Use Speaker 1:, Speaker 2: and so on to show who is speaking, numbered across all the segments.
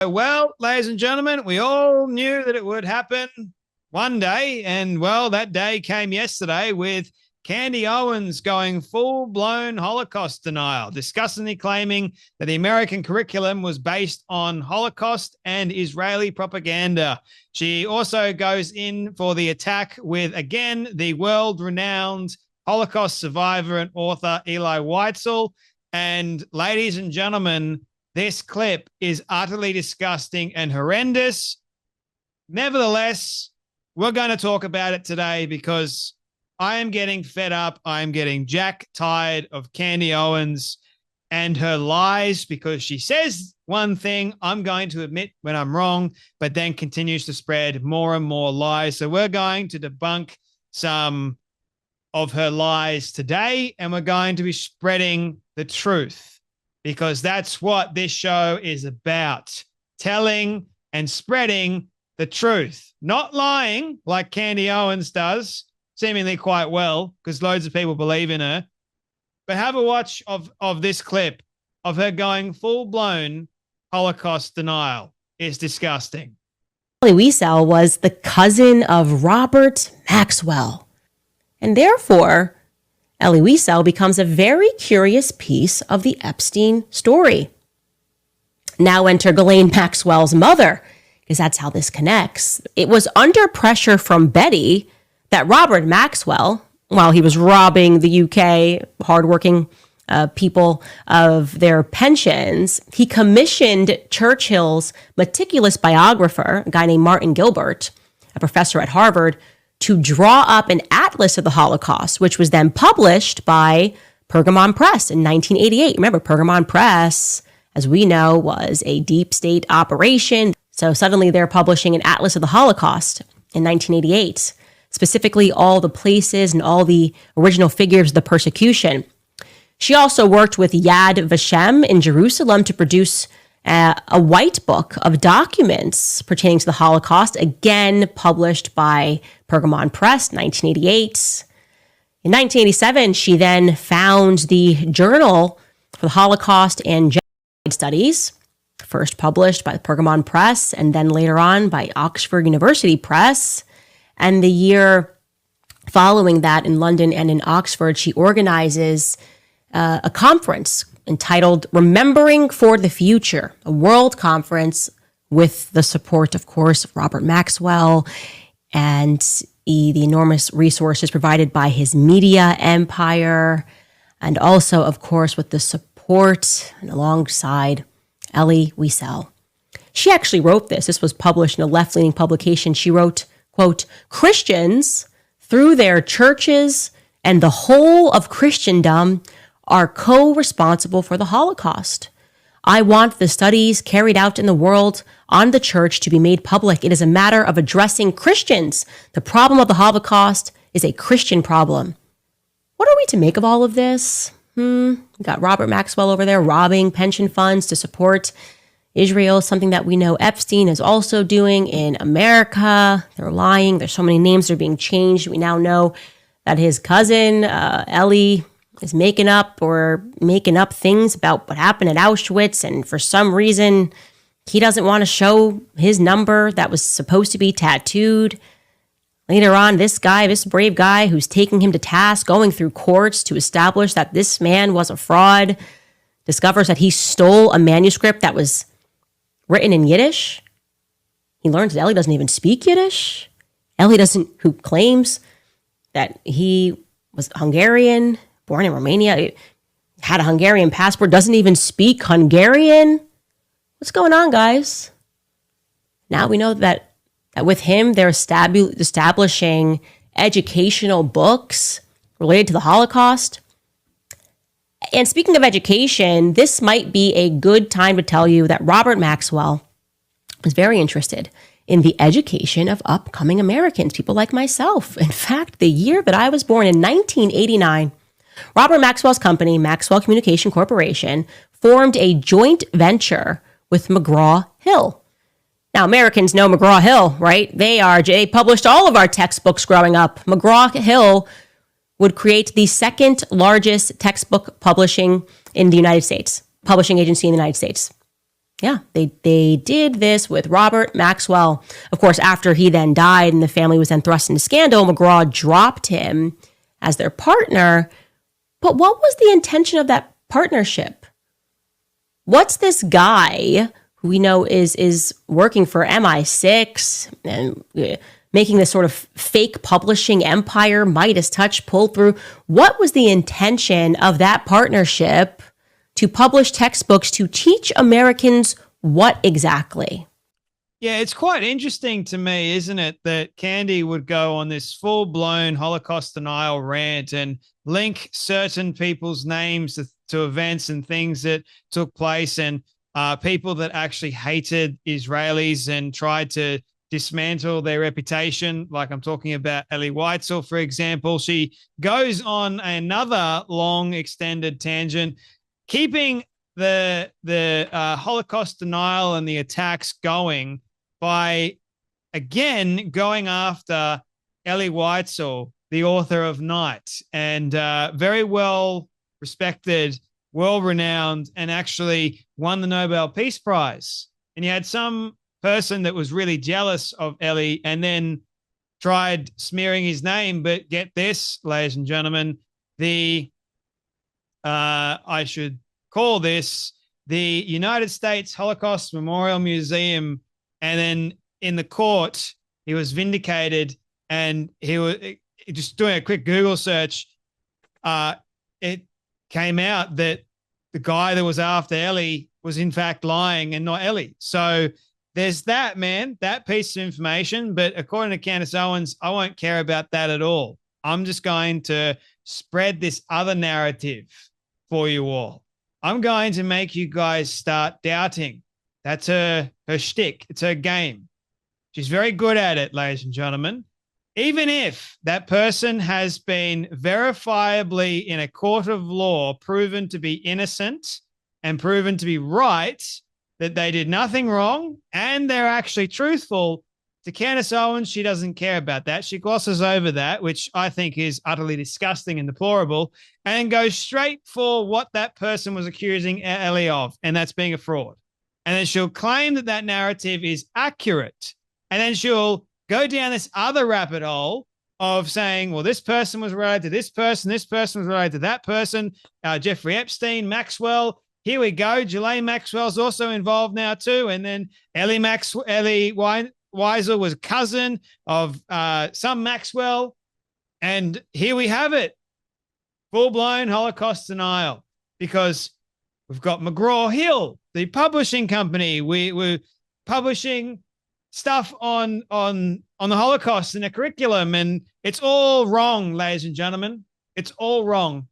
Speaker 1: Well, ladies and gentlemen, we all knew that it would happen one day. And well, that day came yesterday with Candace Owens going full-blown Holocaust denial, disgustingly claiming that the American curriculum was based on Holocaust and Israeli propaganda. She also goes in for the attack with, again, the world-renowned Holocaust survivor and author Ellie Whitel. And ladies and gentlemen, this clip is utterly disgusting and horrendous. Nevertheless, we're going to talk about it today because I am getting fed up. I am getting jack tired of Candace Owens and her lies, because she says one thing, I'm going to admit when I'm wrong, but then continues to spread more and more lies. So we're going to debunk some of her lies today, and we're going to be spreading the truth, because that's what this show is about, telling and spreading the truth, not lying like Candace Owens does, seemingly quite well, because loads of people believe in her. But have a watch of this clip of her going full-blown Holocaust denial. It's disgusting.
Speaker 2: Ellie Wisell was the cousin of Robert Maxwell, and therefore Ellie Wisell becomes a very curious piece of the Epstein story. Now enter Ghislaine Maxwell's mother, because that's how this connects. It was under pressure from Betty that Robert Maxwell, while he was robbing the UK hardworking people of their pensions, he commissioned Churchill's meticulous biographer, a guy named Martin Gilbert, a professor at Harvard, to draw up an atlas of the Holocaust, which was then published by Pergamon Press in 1988. Remember, Pergamon Press, as we know, was a deep state operation. So suddenly they're publishing an atlas of the Holocaust in 1988, specifically all the places and all the original figures of the persecution. She also worked with Yad Vashem in Jerusalem to produce a white book of documents pertaining to the Holocaust, again published by Pergamon Press, 1988. In 1987, she then found the Journal for the Holocaust and Genocide Studies, first published by the Pergamon Press and then later on by Oxford University Press. And the year following that, in London and in Oxford, she organizes a conference entitled Remembering for the Future, a world conference with the support, of course, of Robert Maxwell and the enormous resources provided by his media empire, and also, of course, with the support and alongside Ellie Wisell. She actually wrote this. This was published in a left-leaning publication. She wrote, quote, "Christians, through their churches and the whole of Christendom, are co-responsible for the Holocaust. I want the studies carried out in the world on the church to be made public. It is a matter of addressing Christians. The problem of the Holocaust is a Christian problem." What are we to make of all of this? We got Robert Maxwell over there robbing pension funds to support Israel, something that we know Epstein is also doing in America. They're lying. There's so many names that are being changed. We now know that his cousin, Ellie, is making up things about what happened at Auschwitz. And for some reason, he doesn't want to show his number that was supposed to be tattooed. Later on, this brave guy who's taking him to task, going through courts to establish that this man was a fraud, discovers that he stole a manuscript that was written in Yiddish. He learns that Ellie doesn't even speak Yiddish. Who claims that he was Hungarian, born in Romania, had a Hungarian passport, doesn't even speak Hungarian. What's going on, guys? Now we know that with him, they're establishing educational books related to the Holocaust. And speaking of education, this might be a good time to tell you that Robert Maxwell was very interested in the education of upcoming Americans, people like myself. In fact, the year that I was born, in 1989, Robert Maxwell's company, Maxwell Communication Corporation, formed a joint venture with McGraw-Hill. Now, Americans know McGraw-Hill, right? They published all of our textbooks growing up. McGraw-Hill would create the second largest textbook publishing agency in the United States. Yeah, they did this with Robert Maxwell. Of course, after he then died and the family was then thrust into scandal, McGraw dropped him as their partner. But what was the intention of that partnership? What's this guy who we know is working for MI6 and making this sort of fake publishing empire, Midas touch, pull through? What was the intention of that partnership to publish textbooks to teach Americans what exactly?
Speaker 1: Yeah, it's quite interesting to me, isn't it, that Candy would go on this full-blown Holocaust denial rant and link certain people's names to events and things that took place, and people that actually hated Israelis and tried to dismantle their reputation. Like I'm talking about Ellie Whitel, for example. She goes on another long extended tangent, keeping the Holocaust denial and the attacks going by, again, going after Ellie Whitel, the author of Night, and very well respected, well-renowned, and actually won the Nobel Peace Prize. And you had some person that was really jealous of Ellie and then tried smearing his name. But get this, ladies and gentlemen, I should call this the United States Holocaust Memorial Museum. And then in the court, he was vindicated, and he was just doing a quick Google search. It came out that the guy that was after Ellie was in fact lying and not Ellie. So there's that, man, that piece of information. But according to Candace Owens, I won't care about that at all. I'm just going to spread this other narrative for you all. I'm going to make you guys start doubting. That's her shtick. It's her game. She's very good at it, ladies and gentlemen. Even if that person has been verifiably in a court of law proven to be innocent and proven to be right, that they did nothing wrong, and they're actually truthful, to Candace Owens, she doesn't care about that. She glosses over that, which I think is utterly disgusting and deplorable, and goes straight for what that person was accusing Ellie of, and that's being a fraud. And then she'll claim that that narrative is accurate. And then she'll go down this other rabbit hole of saying, well, this person was related to this person was related to that person, Jeffrey Epstein, Maxwell. Here we go. Ghislaine Maxwell's also involved now too. And then Ellie Wisell was a cousin of some Maxwell. And here we have it. Full-blown Holocaust denial, because we've got McGraw-Hill, the publishing company. We're publishing stuff on the Holocaust in a curriculum, and it's all wrong, ladies and gentlemen. It's all wrong.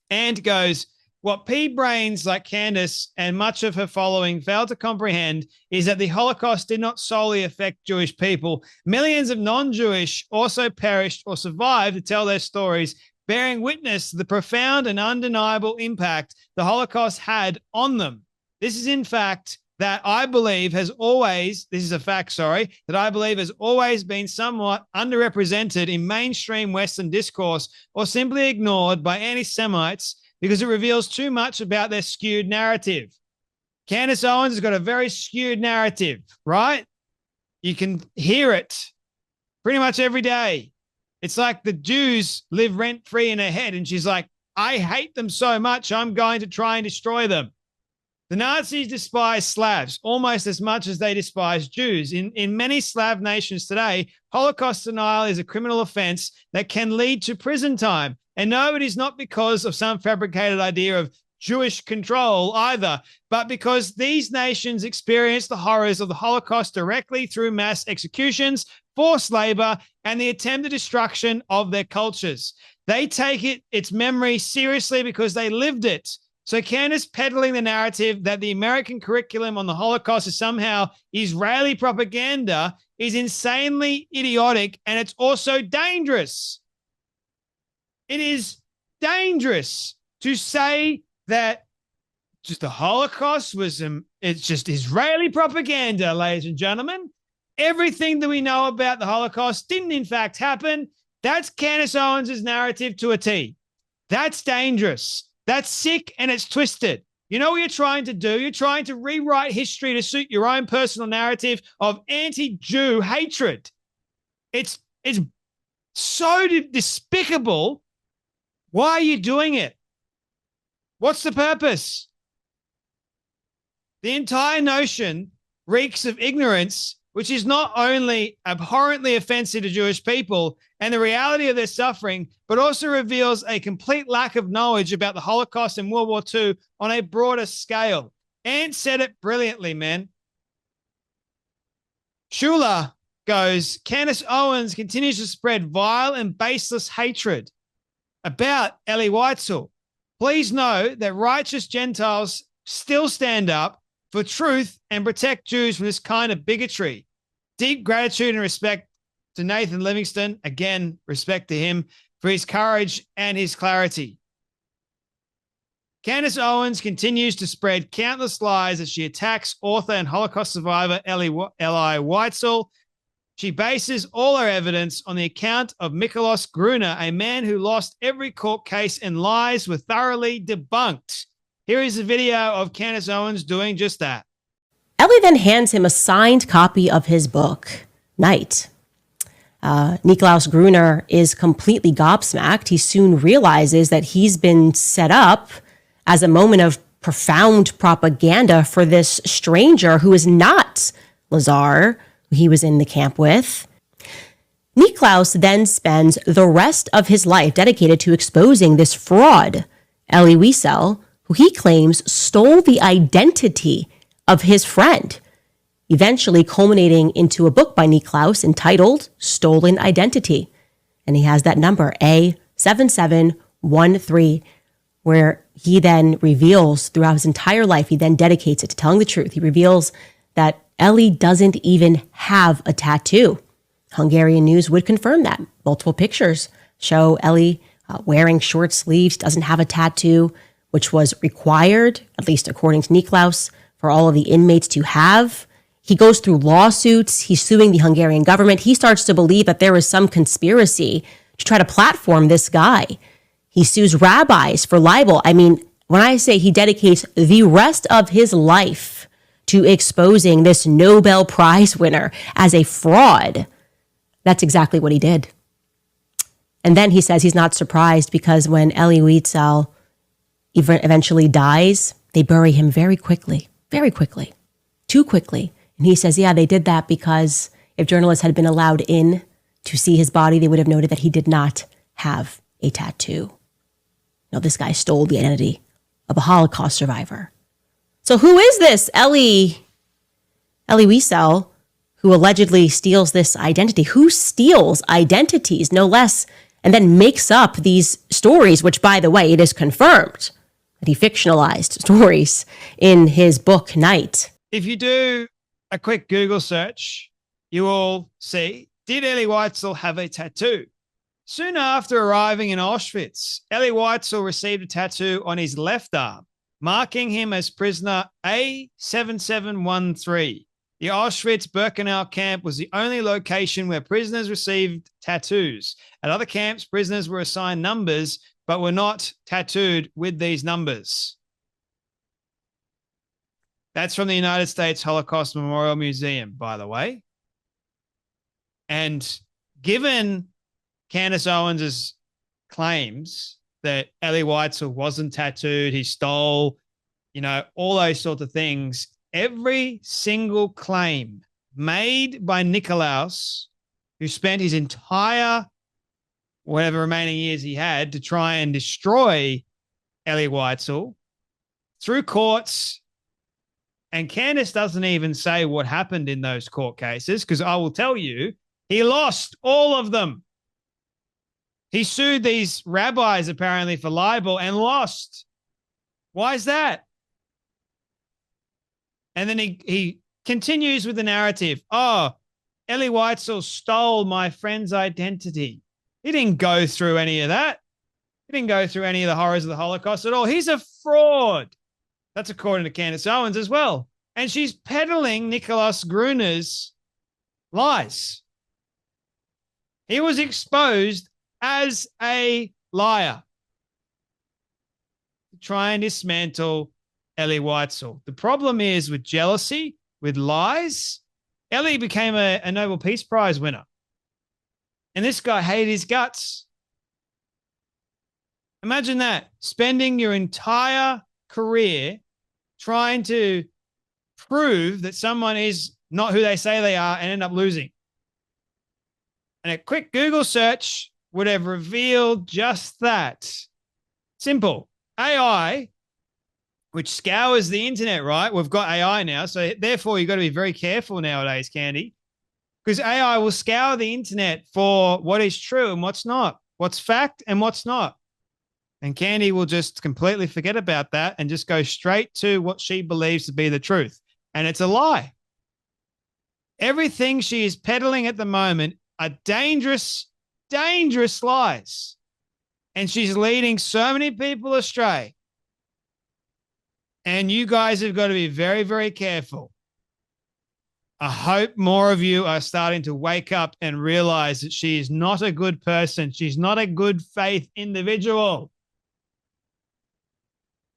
Speaker 1: And goes, what pea-brains like Candace and much of her following fail to comprehend is that the Holocaust did not solely affect Jewish people. Millions of non-Jewish also perished or survived to tell their stories, bearing witness to the profound and undeniable impact the Holocaust had on them. This is, in fact, that I believe has always, this is a fact, sorry, that I believe has always been somewhat underrepresented in mainstream Western discourse, or simply ignored by anti-Semites, because it reveals too much about their skewed narrative. Candace Owens has got a very skewed narrative, right? You can hear it pretty much every day. It's like the Jews live rent-free in her head, and she's like, I hate them so much, I'm going to try and destroy them. The Nazis despise Slavs almost as much as they despise Jews. In many Slav nations today, Holocaust denial is a criminal offense that can lead to prison time. And no, it is not because of some fabricated idea of Jewish control either, but because these nations experienced the horrors of the Holocaust directly through mass executions, forced labor, and the attempted destruction of their cultures. They take its memory seriously because they lived it. So Candace peddling the narrative that the American curriculum on the Holocaust is somehow Israeli propaganda is insanely idiotic, and it's also dangerous. It is dangerous to say that just the Holocaust was it's just Israeli propaganda, ladies and gentlemen. Everything that we know about the Holocaust didn't in fact happen. That's Candace Owens' narrative to a T. That's dangerous. That's sick, and it's twisted. You know what you're trying to do? You're trying to rewrite history to suit your own personal narrative of anti-Jew hatred. It's so despicable. Why are you doing it? What's the purpose? The entire notion reeks of ignorance, which is not only abhorrently offensive to Jewish people and the reality of their suffering, but also reveals a complete lack of knowledge about the Holocaust and World War II on a broader scale. Ant said it brilliantly, man. Shula goes, Candace Owens continues to spread vile and baseless hatred about Ellie Whitel. Please know that righteous Gentiles still stand up for truth and protect Jews from this kind of bigotry. Deep gratitude and respect to Nathan Livingston. Again, respect to him for his courage and his clarity. Candace Owens continues to spread countless lies as she attacks author and Holocaust survivor Ellie Whitel. She bases all her evidence on the account of Niklaus Gruner, a man who lost every court case and lies were thoroughly debunked. Here is a video of Candace Owens doing just that.
Speaker 2: Ellie then hands him a signed copy of his book, Night. Niklaus Gruner is completely gobsmacked. He soon realizes that he's been set up as a moment of profound propaganda for this stranger who is not Lazar, who he was in the camp with. Niklaus then spends the rest of his life dedicated to exposing this fraud, Ellie Wisell, who he claims stole the identity of his friend, eventually culminating into a book by Niklaus entitled Stolen Identity. And he has that number, A7713, where he then reveals throughout his entire life, he then dedicates it to telling the truth. He reveals that Ellie doesn't even have a tattoo. Hungarian news would confirm that. Multiple pictures show Ellie wearing short sleeves, doesn't have a tattoo, which was required, at least according to Niklaus, for all of the inmates to have. He goes through lawsuits. He's suing the Hungarian government. He starts to believe that there is some conspiracy to try to platform this guy. He sues rabbis for libel. I mean, when I say he dedicates the rest of his life to exposing this Nobel Prize winner as a fraud, that's exactly what he did. And then he says he's not surprised because when Ellie Whitel eventually dies, they bury him very quickly, too quickly. And he says, yeah, they did that because if journalists had been allowed in to see his body, they would have noted that he did not have a tattoo. No, this guy stole the identity of a Holocaust survivor. So who is this Ellie Wisell, who allegedly steals this identity? Who steals identities, no less, and then makes up these stories, which, by the way, it is confirmed that he fictionalized stories in his book, Night.
Speaker 1: If you do a quick Google search, you will see, did Ellie Whitel have a tattoo? Soon after arriving in Auschwitz, Ellie Whitel received a tattoo on his left arm, marking him as prisoner A7713. The Auschwitz-Birkenau camp was the only location where prisoners received tattoos. At other camps, prisoners were assigned numbers, but were not tattooed with these numbers. That's from the United States Holocaust Memorial Museum, by the way. And given Candace Owens' claims that Ellie Whitel wasn't tattooed, he stole, all those sorts of things, every single claim made by Niklaus, who spent his entire whatever remaining years he had to try and destroy Ellie Whitel through courts. And Candace doesn't even say what happened in those court cases, because I will tell you, he lost all of them. He sued these rabbis apparently for libel and lost. Why is that? And then he continues with the narrative. Oh, Ellie Whitel stole my friend's identity. He didn't go through any of that. He didn't go through any of the horrors of the Holocaust at all. He's a fraud. That's according to Candace Owens as well. And she's peddling Niklaus Gruner's lies. He was exposed as a liar. To try and dismantle Ellie Whitel. The problem is with jealousy, with lies. Ellie became a Nobel Peace Prize winner. And this guy hated his guts. Imagine that, spending your entire career trying to prove that someone is not who they say they are and end up losing. And a quick Google search would have revealed just that. Simple. AI, which scours the internet, right? We've got AI now, so therefore you've got to be very careful nowadays, Candy, because AI will scour the internet for what is true and what's not, what's fact and what's not. And Candy will just completely forget about that and just go straight to what she believes to be the truth. And it's a lie. Everything she is peddling at the moment are dangerous, dangerous lies. And she's leading so many people astray. And you guys have got to be very, very careful. I hope more of you are starting to wake up and realize that she is not a good person. She's not a good faith individual.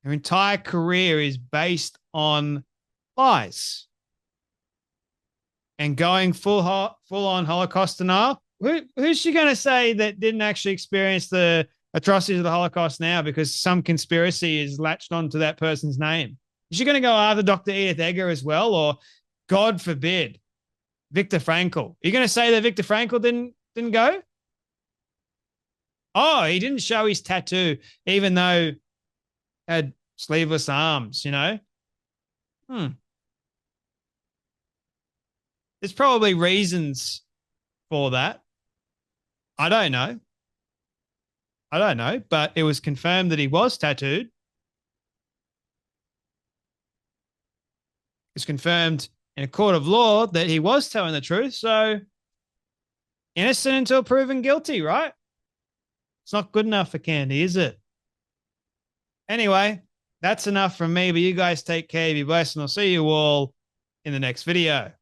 Speaker 1: Her entire career is based on lies. And going full on Holocaust denial. Who's she going to say that didn't actually experience the atrocities of the Holocaust now because some conspiracy is latched onto that person's name? Is she going to go after Dr. Edith Eger as well? Or, God forbid, Viktor Frankl? Are you going to say that Viktor Frankl didn't go? Oh, he didn't show his tattoo, even though he had sleeveless arms, you know? There's probably reasons for that. I don't know, but it was confirmed that he was tattooed. It's confirmed in a court of law that he was telling the truth. So innocent until proven guilty, right? It's not good enough for Candy, is it? Anyway, that's enough from me, but you guys take care, be blessed, and I'll see you all in the next video.